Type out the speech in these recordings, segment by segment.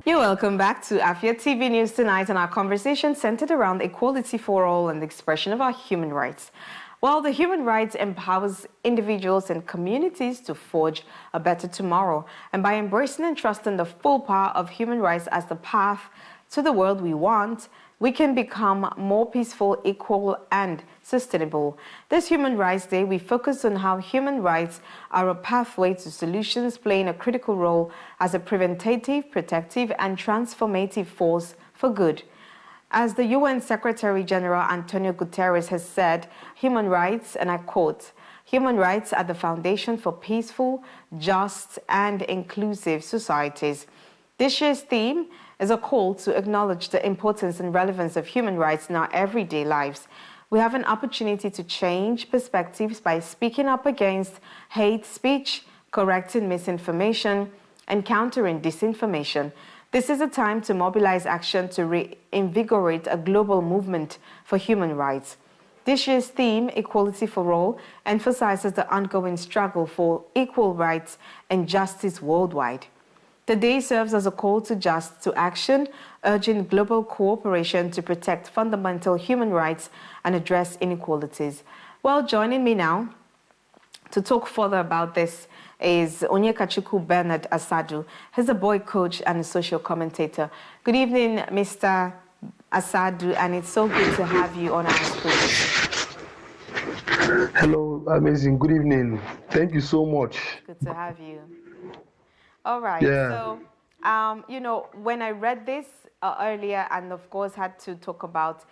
You're welcome back to Afia TV News tonight, and our conversation centered around equality for all and the expression of our human rights. Well, the human rights empowers individuals and communities to forge a better tomorrow, and by embracing and trusting the full power of human rights as the path to the world we want, we can become more peaceful, equal, and sustainable. This Human Rights Day, we focus on how human rights are a pathway to solutions, playing a critical role as a preventative, protective, and transformative force for good. As the UN Secretary General Antonio Guterres has said, human rights, and I quote, "Human rights are the foundation for peaceful, just, and inclusive societies." This year's theme is a call to acknowledge the importance and relevance of human rights in our everyday lives. We have an opportunity to change perspectives by speaking up against hate speech, correcting misinformation, and countering disinformation. This is a time to mobilize action to reinvigorate a global movement for human rights. This year's theme, Equality for All, emphasizes the ongoing struggle for equal rights and justice worldwide. The day serves as a call to action, urging global cooperation to protect fundamental human rights and address inequalities. Well, joining me now to talk further about this is Onyekachuku Bernard Asadu. He's a boy coach and a social commentator. Good evening, Mr. Asadu, and it's so good to have you on our screen. Hello, amazing. Good evening. Thank you so much. Good to have you. All right. Yeah. So, when I read this earlier, and of course had to talk about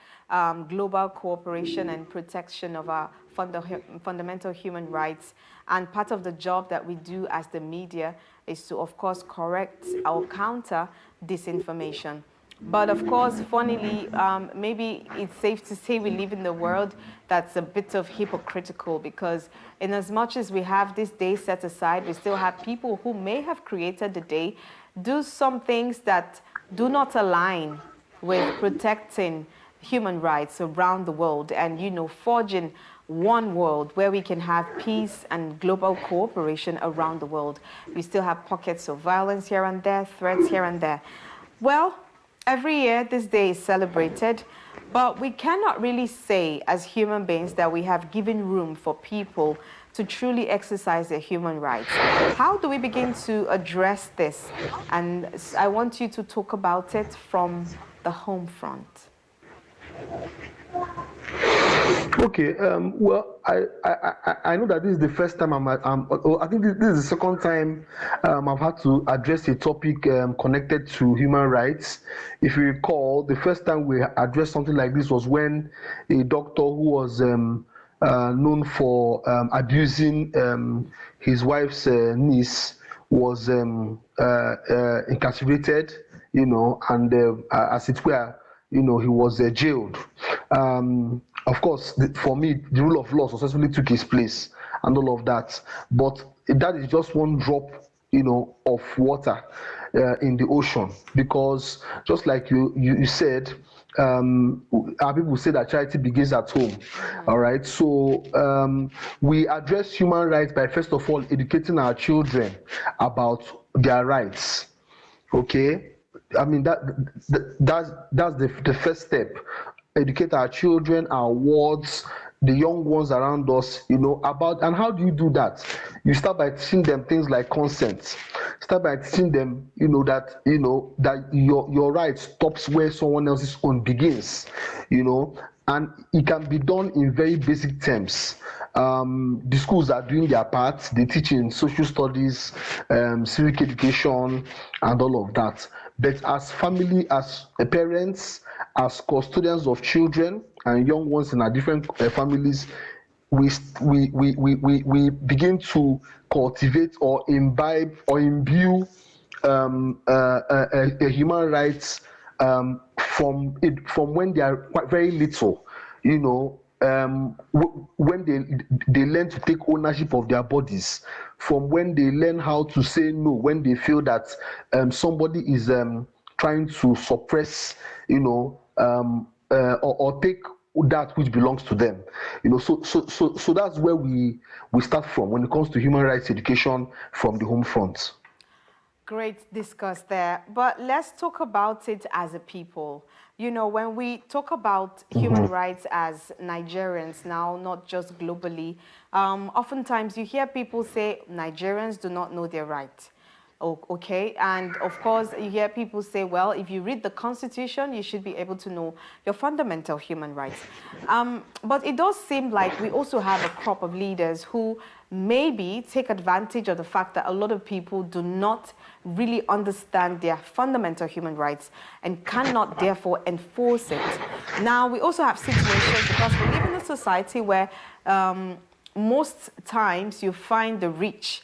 global cooperation and protection of our fundamental human rights, and part of the job that we do as the media is to, of course, correct or counter disinformation. But of course, funnily, maybe it's safe to say we live in the world that's a bit of hypocritical, because in as much as we have this day set aside, we still have people who may have created the day do some things that do not align with protecting human rights around the world and, forging one world where we can have peace and global cooperation around the world. We still have pockets of violence here and there, threats here and there. Well, every year this day is celebrated, but we cannot really say as human beings that we have given room for people to truly exercise their human rights. How do we begin to address this? And I want you to talk about it from the home front. Okay. Well, I know that this is the first time I think this is the second time I've had to address a topic connected to human rights. If you recall, the first time we addressed something like this was when a doctor who was known for abusing his wife's niece was incarcerated, and as it were, he was jailed. Of course, for me, the rule of law successfully took his place and all of that. But that is just one drop, of water in the ocean. Because just like you said, our people say that charity begins at home. All right. So we address human rights by first of all educating our children about their rights. Okay. I mean that's the first step. Educate our children, our wards, the young ones around us, about. And how do you do that? You start by teaching them things like consent. Start by teaching them, that your right stops where someone else's own begins, and it can be done in very basic terms. The schools are doing their part. They teach in social studies, civic education, and all of that. But as family, as parents, as custodians of children and young ones in our different families, we begin to cultivate or imbibe or imbue a human rights from when they are quite very little, when they learn to take ownership of their bodies, from when they learn how to say no when they feel that somebody is trying to suppress, or take that which belongs to them. So that's where we start from when it comes to human rights education from the home front. Great discuss there. But let's talk about it as a people. When we talk about human rights as Nigerians now, not just globally, oftentimes you hear people say Nigerians do not know their rights. Okay, and of course you hear people say, well, if you read the Constitution, you should be able to know your fundamental human rights. But it does seem like we also have a crop of leaders who maybe take advantage of the fact that a lot of people do not really understand their fundamental human rights and cannot therefore enforce it. Now, we also have situations, because we live in a society where most times you find the rich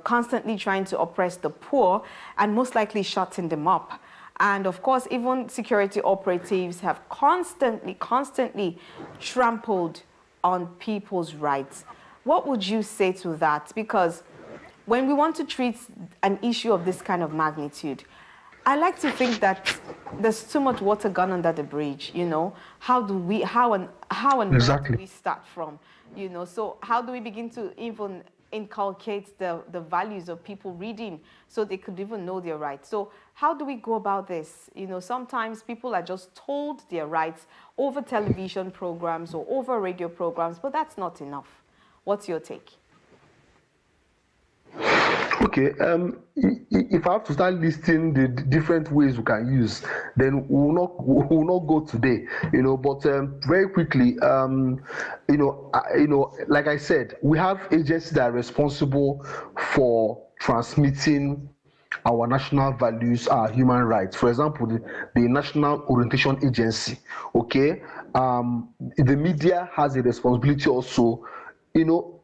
constantly trying to oppress the poor and most likely shutting them up. And of course, even security operatives have constantly trampled on people's rights. What would you say to that? Because when we want to treat an issue of this kind of magnitude, I like to think that there's too much water gone under the bridge. How and where do we start from? So how do we begin to even inculcate the values of people reading so they could even know their rights? So how do we go about this? Sometimes people are just told their rights over television programs or over radio programs, but that's not enough. What's your take? Okay, if I have to start listing the different ways we can use, then we will not go today, But very quickly, like I said, we have agencies that are responsible for transmitting our national values, our human rights. For example, the National Orientation Agency. Okay, the media has a responsibility also,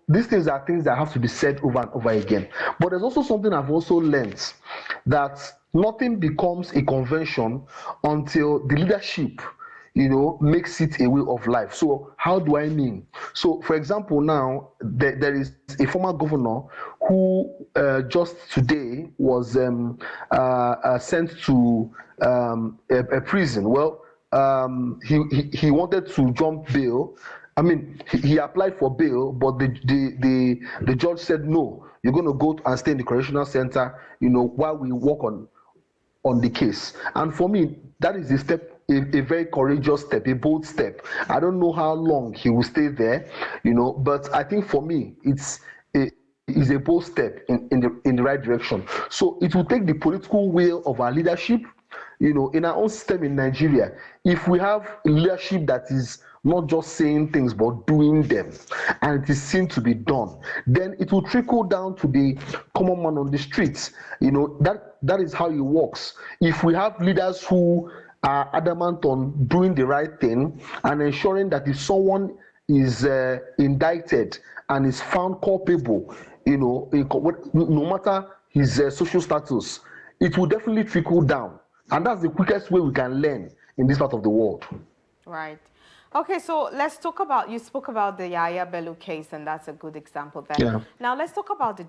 These things are things that have to be said over and over again. But there's also something I've also learned, that nothing becomes a convention until the leadership, makes it a way of life. So how do I mean? So, for example, now there is a former governor who just today was sent to a prison. Well, he wanted to jump bail. I mean, he applied for bail, but the judge said, no, you're going to go and stay in the correctional center, while we work on the case. And for me, that is a very courageous step, a bold step. I don't know how long he will stay there, but I think for me, it's a bold step in the right direction. So it will take the political will of our leadership, in our own system in Nigeria. If we have leadership that is not just saying things but doing them, and it is seen to be done, then it will trickle down to the common man on the streets. That is how it works. If we have leaders who are adamant on doing the right thing and ensuring that if someone is indicted and is found culpable, no matter his social status, it will definitely trickle down. And that's the quickest way we can learn in this part of the world. Right. Okay, so let's talk about, you spoke about the Yahaya Bello case, and that's a good example there. Yeah. Now, let's talk about the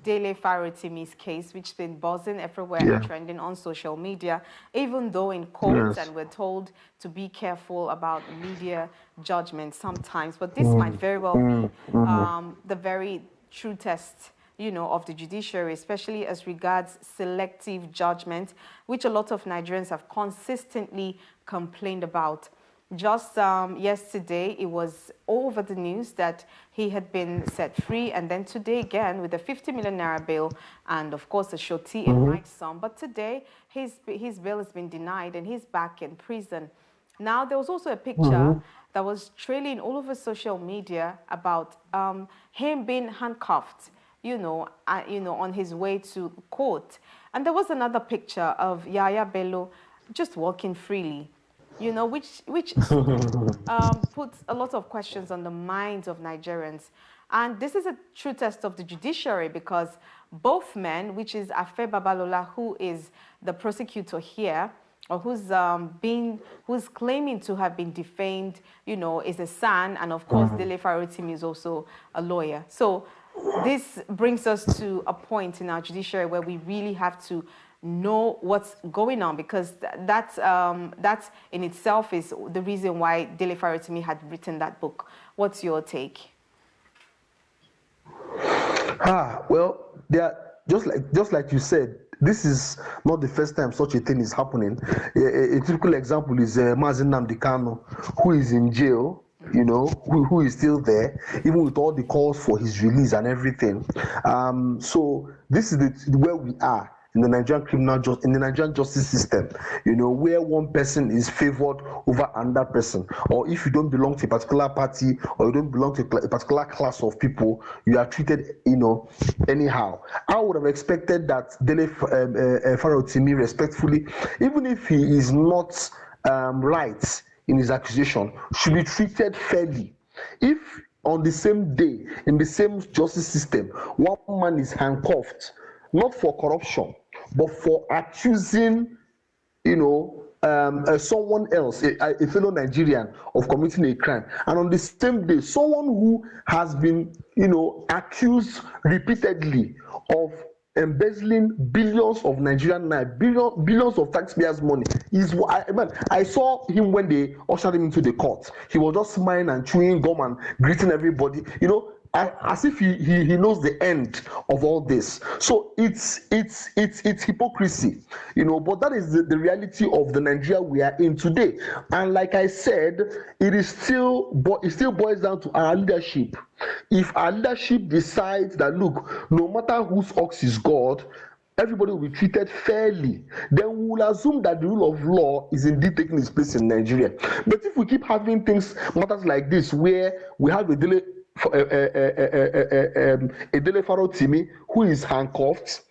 Dele Farotimi's case, which has been buzzing everywhere and trending on social media, even though in court, and we're told to be careful about media judgment sometimes. But this might very well be the very true test, of the judiciary, especially as regards selective judgment, which a lot of Nigerians have consistently complained about. Just yesterday, it was all over the news that he had been set free, and then today again with a 50 million naira bail and, of course, a surety in right sum. But today, his bail has been denied and he's back in prison. Now, there was also a picture that was trailing all over social media about him being handcuffed, on his way to court. And there was another picture of Yahaya Bello just walking freely. Which puts a lot of questions on the minds of Nigerians. And this is a true test of the judiciary, because both men, which is Afe Babalola, who is the prosecutor here, or who's claiming to have been defamed, is a son, and of course Dele Farotimi is also a lawyer. So this brings us to a point in our judiciary where we really have to know what's going on, because that in itself is the reason why Dele Farotimi had written that book. What's your take? Well, there, just like you said, this is not the first time such a thing is happening. A typical example is Mazi Nnamdi Kanu, who is in jail, you know, who is still there, even with all the calls for his release and everything. So this is where we are in the Nigerian justice system, you know, where one person is favored over another person, or if you don't belong to a particular party or you don't belong to a particular class of people, you are treated, you know, anyhow. I would have expected that Dele Farotimi, respectfully, even if he is not right in his accusation, should be treated fairly. If on the same day, in the same justice system, one man is handcuffed, not for corruption, but for accusing, you know, someone else, a fellow Nigerian, of committing a crime, and on the same day, someone who has been, you know, accused repeatedly of embezzling billions of Nigerian naira, billions of taxpayers' money. I saw him when they ushered him into the court. He was just smiling and chewing gum and greeting everybody, you know, as if he knows the end of all this. So it's hypocrisy, you know, but that is the reality of the Nigeria we are in today. And like I said, it still boils down to our leadership. If our leadership decides that, look, no matter whose ox is God, everybody will be treated fairly, then we will assume that the rule of law is indeed taking its place in Nigeria. But if we keep having matters like this, where we have a Dele Farotimi who is handcuffed,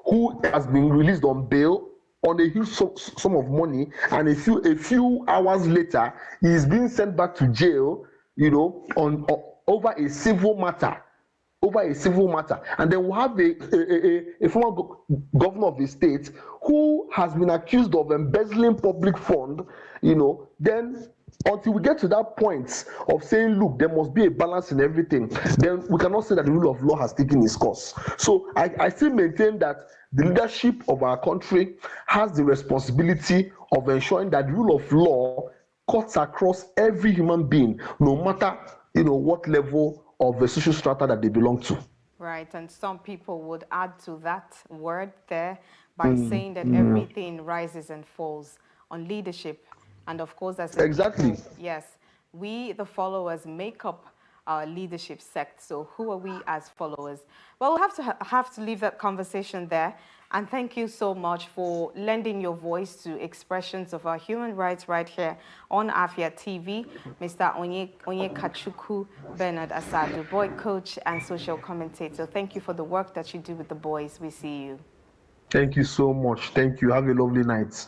who has been released on bail on a huge sum of money, and a few hours later he is being sent back to jail, you know, over a civil matter. And then we have a former governor of the state who has been accused of embezzling public fund, you know. Then until we get to that point of saying, look, there must be a balance in everything, then we cannot say that the rule of law has taken its course. So I still maintain that the leadership of our country has the responsibility of ensuring that the rule of law cuts across every human being, no matter, you know, what level of the social strata that they belong to. Right, and some people would add to that word there by saying that everything rises and falls on leadership. And of course, as exactly people, yes, we, the followers, make up our leadership sect. So who are we as followers? Well, we'll have to leave that conversation there. And thank you so much for lending your voice to expressions of our human rights right here on Afia TV. Mr. Onyekachukwu Bernard Asadu, boy coach and social commentator. Thank you for the work that you do with the boys. We see you. Thank you so much. Thank you. Have a lovely night.